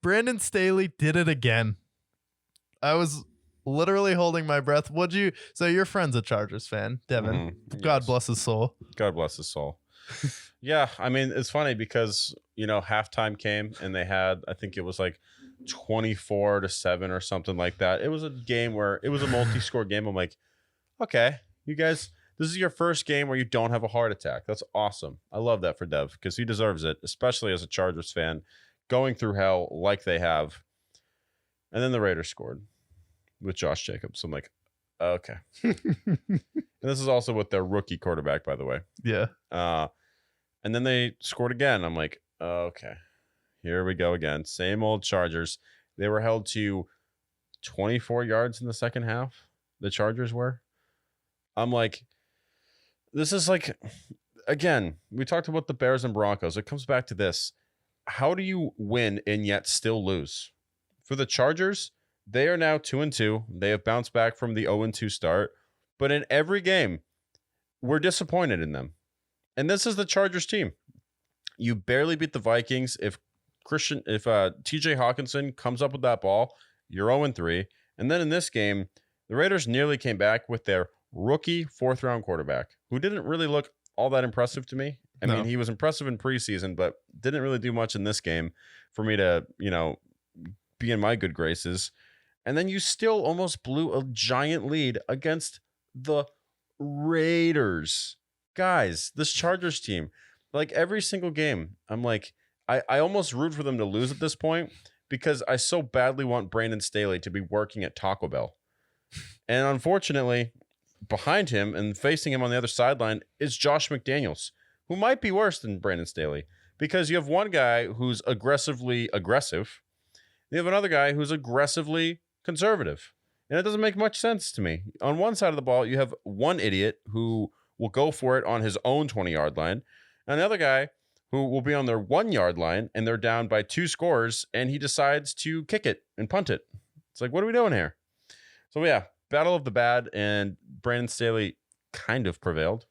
Brandon Staley did it again. I was literally holding my breath. So your friend's a Chargers fan, Devin. God bless his soul. God bless his soul. Yeah, I mean, it's funny because, halftime came and they had, I think it was like 24-7 or something like that. It was a game where it was a multi-score game. I'm like, okay, you guys, this is your first game where you don't have a heart attack. That's awesome. I love that for Dev because he deserves it, especially as a Chargers fan, going through hell like they have. And then the Raiders scored with Josh Jacobs. I'm like, okay. And this is also with their rookie quarterback, by the way. Yeah. And then they scored again. I'm like, okay, here we go again. Same old Chargers. They were held to 24 yards in the second half. The Chargers were. I'm like, this is like, again, we talked about the Bears and Broncos. It comes back to this. How do you win and yet still lose? For the Chargers, they are now 2-2. They have bounced back from the 0-2 start. But in every game, we're disappointed in them. And this is the Chargers team. You barely beat the Vikings. If TJ Hawkinson comes up with that ball, you're 0-3. And then in this game, the Raiders nearly came back with their rookie fourth-round quarterback, who didn't really look all that impressive to me. I mean, he was impressive in preseason, but didn't really do much in this game for me to, be in my good graces. And then you still almost blew a giant lead against the Raiders. Guys, this Chargers team, like every single game, I'm like, I almost root for them to lose at this point because I so badly want Brandon Staley to be working at Taco Bell. And unfortunately, behind him and facing him on the other sideline is Josh McDaniels, who might be worse than Brandon Staley because you have one guy who's aggressively aggressive. You have another guy who's aggressively conservative. And it doesn't make much sense to me. On one side of the ball, you have one idiot who will go for it on his own 20-yard line. And another guy who will be on their 1-yard line and they're down by 2 scores and he decides to kick it and punt it. It's like, what are we doing here? So yeah, battle of the bad, and Brandon Staley kind of prevailed.